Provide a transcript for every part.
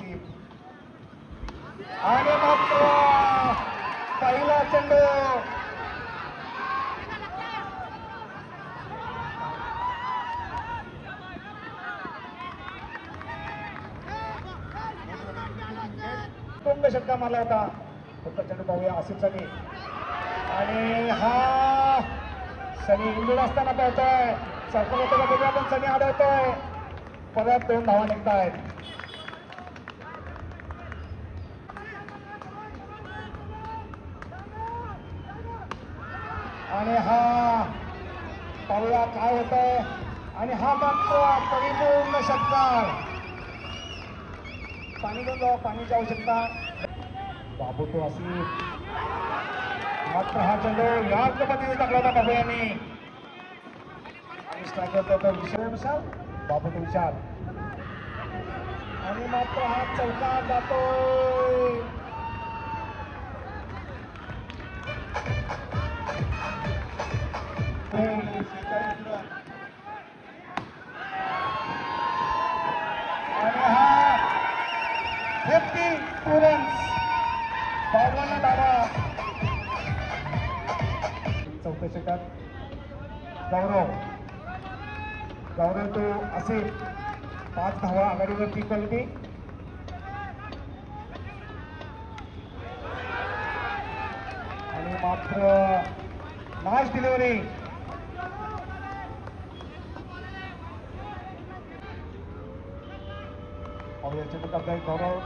आसिफ आणि मात्र पहिला चेंडू कुंभ षटका मारला होता. फक्त चेंडू पाहूया आसिफसाठी आणि हा सनी इंजुर्ड असताना पळतोय. सरकार होतो का बघूया पण सनी आढळतोय. परत 2 धावा निघतायत. आणि हा पाहूया काय होतंय. आणि हा मात्र परिपूर्ण षटकार. पाणी घेऊन जाऊ, पाण्याची आवश्यकता. बाबू तो आसिफ मात्र हा चेंडू याच पद्धतीने टाकला होता बाबू यांनी. आणि स्ट्रायकर तो विषयानुसार बाबू तो विचार आणि मात्र हा चौका जातोय. आणि हा 52 रन्स 52 धावा. चौथ्या षटकात गौरव तो असे 5 धावा आघाडीवर टिकली होती. आणि मात्र लास्ट डिलिव्हरी गौरव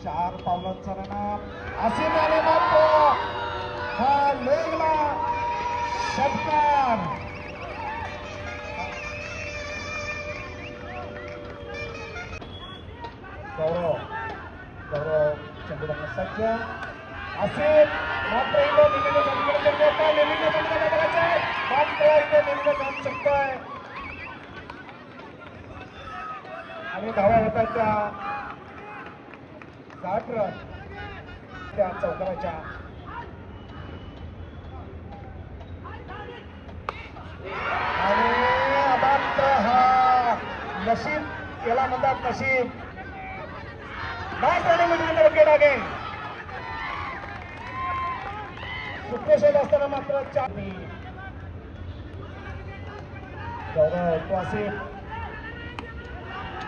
4 पावलांचा रनर असे झाले. मात्र हा लेगला षटकार. गौरव चंद्रबाबू सज्ज असे मात्र इथं नेहमीने जाऊ शकतोय. आणि धावा होतात त्या 60 रन त्या चौकाराच्या. आणि मात्र हा नशीब याला म्हणतात नशीब. विकेट आहे. सुप्रेशोध असताना मात्र 4 गौरव तो असेल.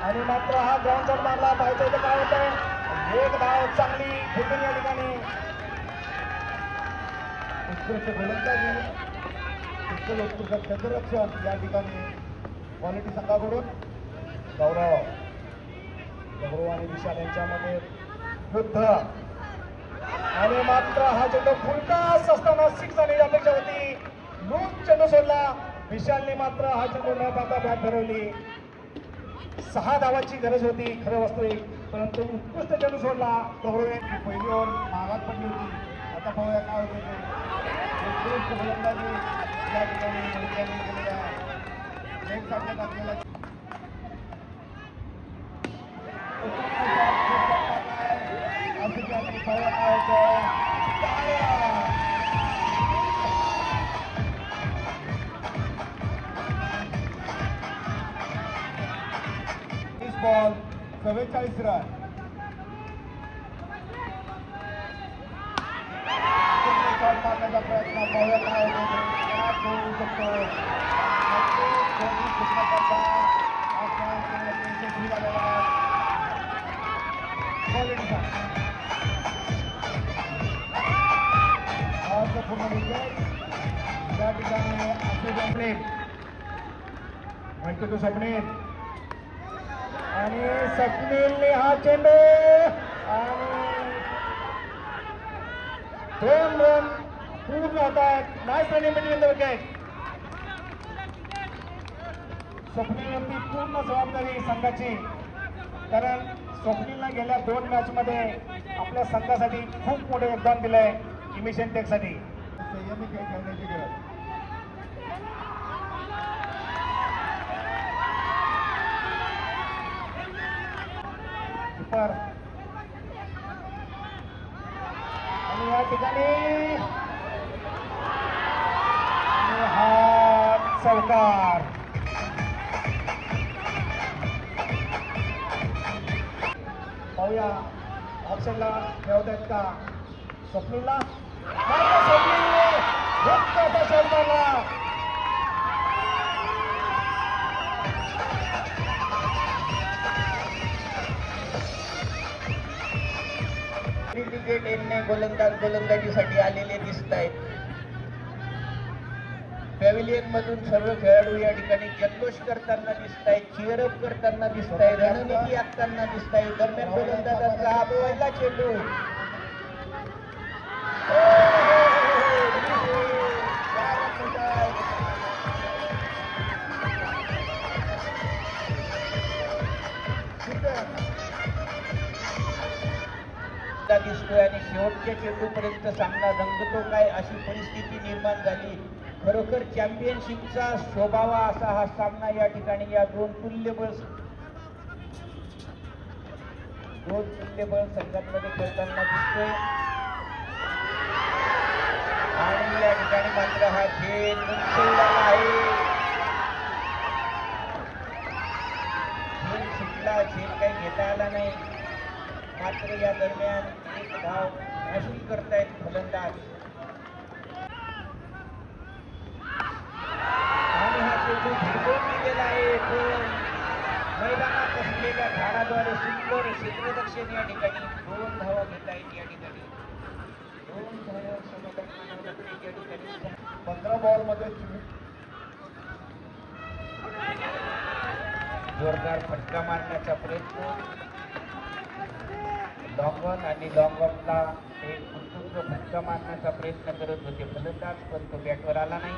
आणि मात्र हा ग्राउंड शॉट मारला पाहिजे तर काय होत आहे. एक धाव चांगली फेकून या ठिकाणी. उत्कृष्ट गोलंदाजी उत्कृष्ट क्षेत्ररक्षण या ठिकाणी क्वालिटी संघाकडून. गौरव आणि विशाल यांच्यामध्ये युद्ध. आणि मात्र हा चेंडू फुलकास असताना 6 जाण्याची अपेक्षा होती. लूज चेंडू सोडला. विशालने मात्र हा चेंडू न पाहता बॅट फिरवली. 6 धावाची गरज होती खरं वास्तविक, परंतु उत्कृष्ट चेंडू सोडला. गौरव पहिली ओव्हर मागात पडली होती. आता पाहूया काय होते. उत्कृष्ट गोलंदाजी या ठिकाणी केलेल्या एक साठ्यात आपल्याला बॉल 44 रन. मारण्याचा प्रयत्न पाहूया काय होऊ शकतो. पूर्ण विकेट या ठिकाणी व्यंकटेश स्वप्नील आणि स्वप्नीलने हा चेंडू आणि 2 रन पूर्ण होत आहेत. Nice running between the wicket. स्वप्नीलवरती पूर्ण जबाबदारी संघाची, कारण स्वप्नीलने गेल्या 2 मॅच मध्ये आपल्या संघासाठी खूप मोठे योगदान दिलंय. इमिशन टेकसाठी संयमी खेळ खेळण्याची गरज. किपर आणि या ठिकाणी हा चौकार. पाहूया ऑप्शनला ठेवत आहेत का स्वप्नीलला स्वप्नील शर्माला क्रिकेट एमने गोलंदाजीसाठी आलेले दिसत आहेत. पॅव्हिलियन मधून सर्व खेळाडू या ठिकाणी जल्लोष करताना दिसत आहेत, चिअरअप करताना दिसत आहेत, रणनीती आखताना दिसत आहे. दरम्यान गोलंदाजांचा हा पहिला चेंडू दिसतोय आणि शेवटच्या चेंडूपर्यंत सामना रंगतो काय अशी परिस्थिती निर्माण झाली. खरोखर चॅम्पियनशिपचा शोभावा असा हा सामना या ठिकाणी या दोन तुल्यबळ संघांमध्ये खेळताना दिसतोय. आणि या ठिकाणी मात्र हा खेळ गुंतवलेला आहे. खेळ सुटला, खेळ काही घेता आला नाही. मात्र या दरम्यान एक धाव महसूल करतायत फलंदाज आणि हा चेंडू भिडकवून दिलेला आहे. मैदानात असलेल्या झाडाद्वारे सुंदर क्षेत्ररक्षण या ठिकाणी 2 धावा घेत आहेत. या ठिकाणी 2 धावा समोर या ठिकाणी 15 बॉलमध्ये जोरदार फटका मारण्याचा प्रयत्न लॉंगॉन आणि लॉंगॉनला एक उत्तुंग फटका मारण्याचा प्रयत्न करत होते फलंदाज, पण तो बॅटवर आला नाही.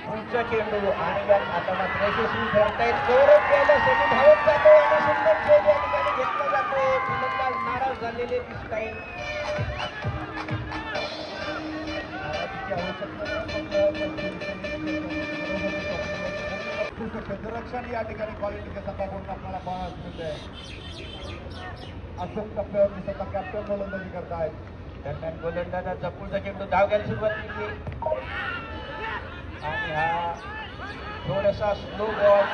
पुढचा चेंडू आणि आता मात्र यशस्वी ठरतायत. गौरव द्यायला धावत जातो आणि सुंदर खेळ या ठिकाणी घेतला जातो. फलंदाज नाराज झालेले दिसत आहेत. क्षेत्ररक्षण या ठिकाणी क्वालिटीच्या संघाकडून आपल्याला पाहायला मिळतंय. अशोक टप्प्यावर दिसत कॅप्टन गोलंदाजी करतायत. दरम्यान गोलंदाजाचा पुढचा चेंडू धाव घ्यायला सुरुवात केली आणि हा थोडासा स्लो बॉल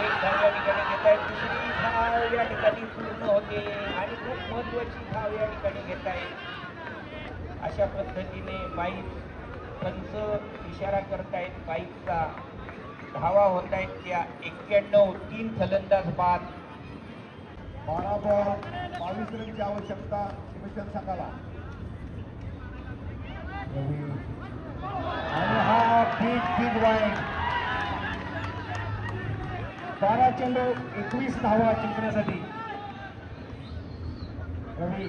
एक धाव या ठिकाणी घेत आहेत. दुसरी धाव या ठिकाणी पूर्ण होते आणि खूप महत्वाची धाव या ठिकाणी घेत आहेत. अशा पद्धतीने बाईक पंच इशारा करतायत. बाईकचा धावा होत आहेत त्या 91. 3 फलंदाज बाद. 12 बॉल 22 रनची आवश्यकता शिवसेना संघाला. आणि हा बिग वाईड 12 चेंडू 21 धावा जिंकण्यासाठी रवी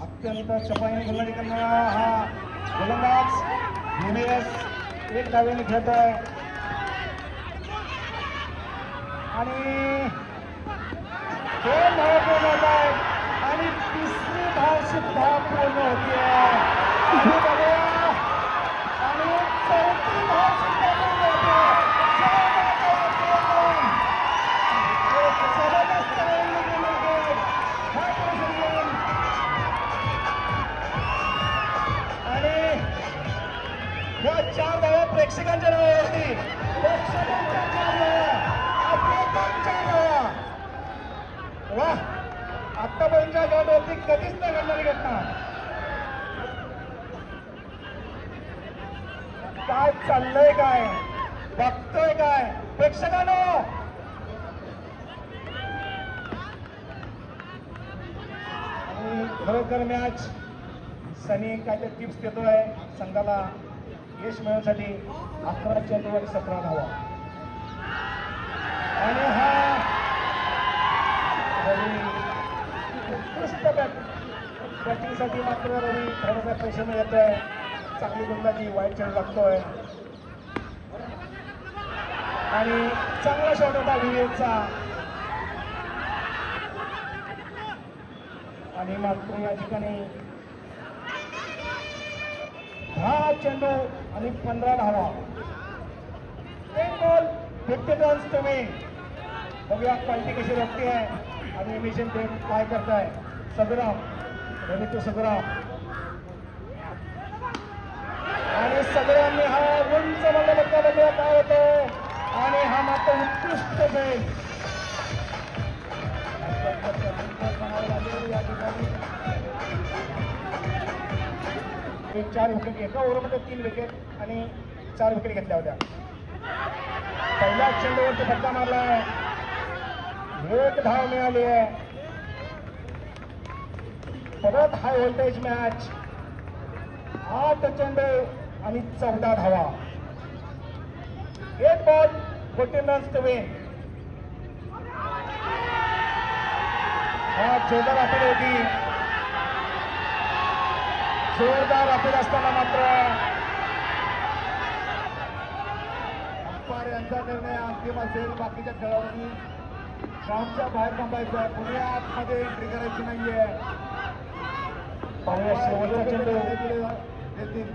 अत्यंत चपाईने गोलंदाजी करणारा हा गोलंदाज युनियस 1 धावेने खेळतोय आणि 2 धावा पूर्ण होत आहेत आणि 3री धाव सुद्धा पूर्ण होती आहे. आणि 4थी धाव सुद्धा पूर्ण होते. आणि या 4 धावा प्रेक्षकांच्या नावावरती वा आतापर्यंतच्या खेळावरती कधीच नाही घडणारी घटना. काय चाललंय, काय बघतोय, काय प्रेक्षकांनो आणि खरोखर मॅच सनी काहीतरी टिप्स देतोय संघाला यश मिळवण्यासाठी. 11 चेंडू आणि 17 धावा आणि हा रवी उत्कृष्ट बॅटिंगसाठी मात्र रवी थोडासा प्रेशर येतोय. चांगली गोलंदाजी वाईट चेंडू लागतोय आणि चांगला शॉट होता विवेकचा आणि मात्र या ठिकाणी 10 चेंडू आणि 15 धावा. 10 बॉल 50 रन्स तुम्ही बघूया क्वालिटी कशी रखती आहे आणि मिशन ते काय करताय. सगराम रवी तो सगराम आणि सगळ्यांनी हा उंच मल्लबद्ध बघूया काय होतं आणि हा मात्र उत्कृष्ट जाईल. एक 4 विकेट, एका ओव्हरमध्ये 3 विकेट आणि 4 विकेट घेतल्या होत्या. पहिल्या चेंडूवरती फटका मारलाय, एक धाव मिळाली आहे. परत हाय व्होल्टेज मॅच, 8 चेंडू आणि 14 धावा. 8 बॉल 14 रन्स टू विन. हा जोरदार अपील होती, जोरदार अपील असताना मात्र अंपायर यांचा निर्णय अंतिम असेल. बाकीच्या खेळाडूंनी ग्राउंडच्या बाहेर थांबायचं आहे, पुढे आतमध्ये एंट्री करायची नाहीये. पाहूया शेवटचा चेंडू देतील.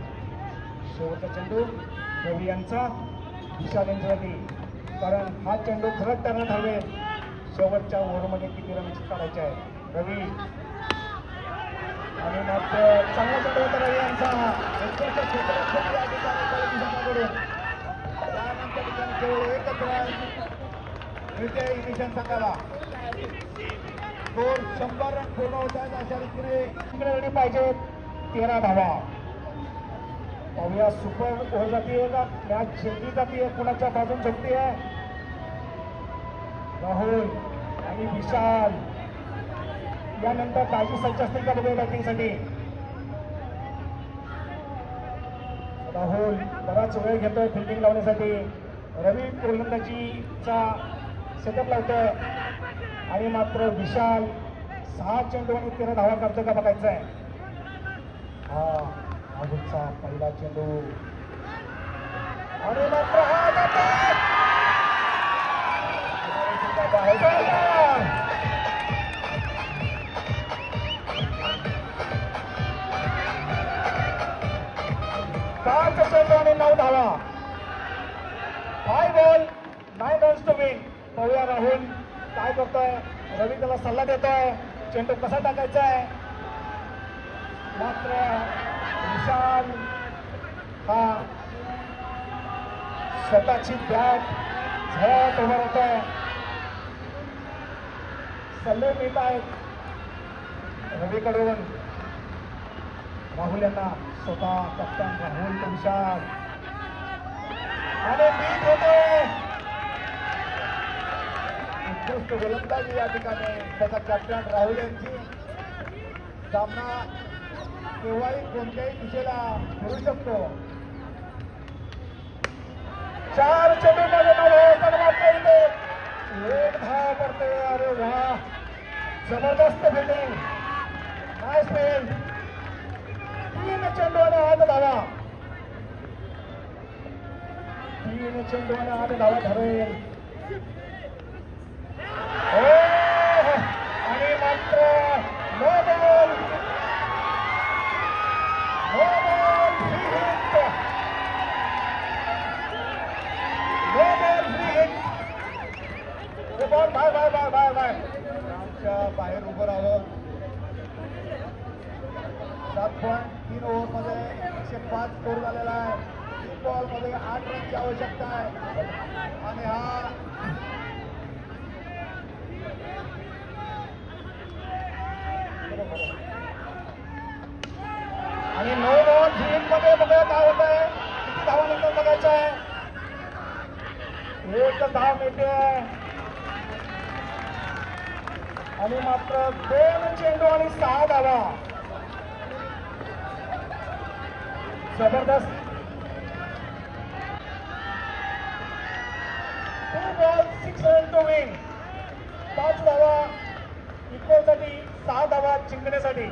शेवटचा चेंडू रवी यांचा विशाल यांच्यासाठी, कारण हा चेंडू खरंच त्यांना ठरवेल शेवटच्या ओव्हरमध्ये किती रन्स काढायचे आहे. रवी आणि मात्र चांगला चेंडू होता रवी यांचा. त्यानंतर केवळ एकच रन मिळते इंग्लिशन संघाला. स्कोर 100 रन पूर्ण होत आहेत अशा रीतीने पाहिजे 13 धावा. पाहूया सुपर ओव्हर जातीये का मॅच जिंकली जातीये, कुणाच्या बाजून झोपतीये. राहुल आणि विशाल यानंतर ताजी सज्ज असतील का बघूया बॅटिंगसाठी. राहुल बराच वेळ घेतोय फिल्डिंग लावण्यासाठी. रवी गोलंदाजीचा सेटअप लावतोय आणि मात्र विशाल 6 चेंडू आणि 13 धावा करतोय का बघायचं आहे. हा राहुलचा पहिला चेंडू आणि मात्र हा चेंडू आणि 9 धावा. 5 बॉल 9 रन्स टू विन. पाहूया राहुल काय करतोय. रवी त्याला सल्ला देतोय चेंडू कसा टाकायचा आहे. मात्र विशाल हा स्वतःची बॅट झळत उभा राहतोय. सल्ले मिळत आहेत रवीकडून राहुल यांना. स्वतः कप्तान राहुल तो विशाल आणि बीट होतोय. उत्कृष्ट गोलंदाजी या ठिकाणी त्याचा कॅप्टन राहुल यांची. सामना केव्हाही कोणत्याही दिशेला फिरू शकतो. 4 चेंडूमध्ये मात्र इथे 1 धाव पडते. अरे वा, जबरदस्त फिल्डिंग, नाईस फील्ड. 3 चेंडू आणि 8 धावा. 3 चेंडू आणि 8 धावा ठरेल. आणि मात्र no ball, no ball free hit, no ball free hit. Ball bye bye bye bye bye. ग्राउंडच्या बाहेर उभं राहावं. 7.3 ओव्हरमध्ये 105 स्कोर झालेला आहे. 3 बॉलमध्ये 8 रनची आवश्यकता आहे आणि हा आणि 9 बॉल 3 मध्ये बघूया काय होत आहे. किती धावा नंतर बघायचं आहे. 1 धाव मिळते आणि मात्र 2 चेंडू आणि 6 धावा. जबरदस्त. 2 बॉल 6 रन टू विन. 5 धावा इक्वलसाठी, 6 धावा जिंकण्यासाठी.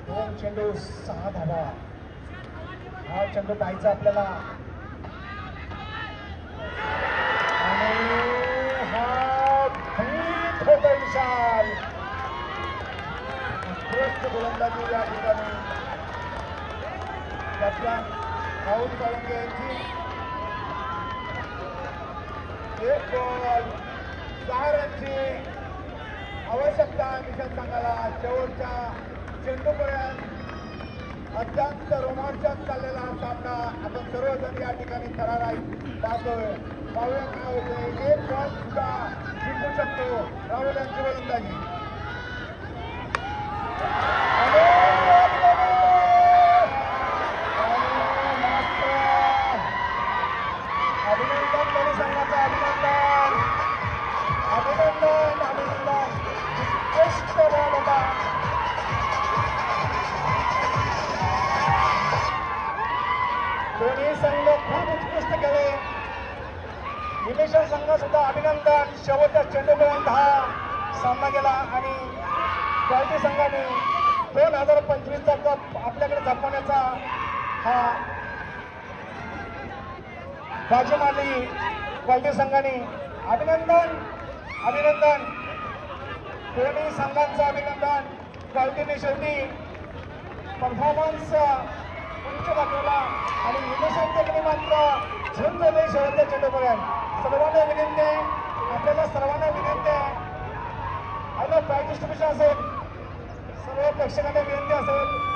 2 चेंडू 6 धावा. हा चेंडू पाहायचा आपल्याला आणि हा भीत होता विशाल. उत्कृष्ट गोलंदाजी या ठिकाणी कप्तान राहुल साळुंखे यांची. 1 बॉल 6 रनची आवश्यकता मिशन संघाला. शेवटच्या चेंडूपर्यंत अत्यंत रोमांचक चाललेला हा सामना आपण सर्वजण या ठिकाणी थरारक पाहतोय. पाहूया काय होतंय. 1 बॉल सुद्धा जिंकू शकतो राहुल यांची गोलंदाजी. अभिनंदन दोन्ही संघाचं अभिनंदन अभिनंदन अभिनंदन उत्कृष्ट बॉल होता. दोन्ही संघ खूप उत्कृष्ट खेळले. निमेशन संघ सुद्धा अभिनंदन. शेवटच्या चेंडूपर्यंत हा सामना गेला आणि क्वालिटी संघाने 2025चा कप आपल्याकडे जपवण्याचा हा बाजी मारली. क्वालिटी संघाने अभिनंदन अभिनंदन दोन्ही संघांचं अभिनंदन. क्वालिटीने शेवटी परफॉर्मन्स उंच दाखवला आणि निमेशन टेकने मात्र झुंज झाले शेवटच्या चेंडूपर्यंत. सर्वांना विनंती आहे, आपल्याला सर्वांना विनंती आहे, प्राईज डिस्ट्रीब्युशन असेल, सर्व प्रेक्षकांना विनंती असेल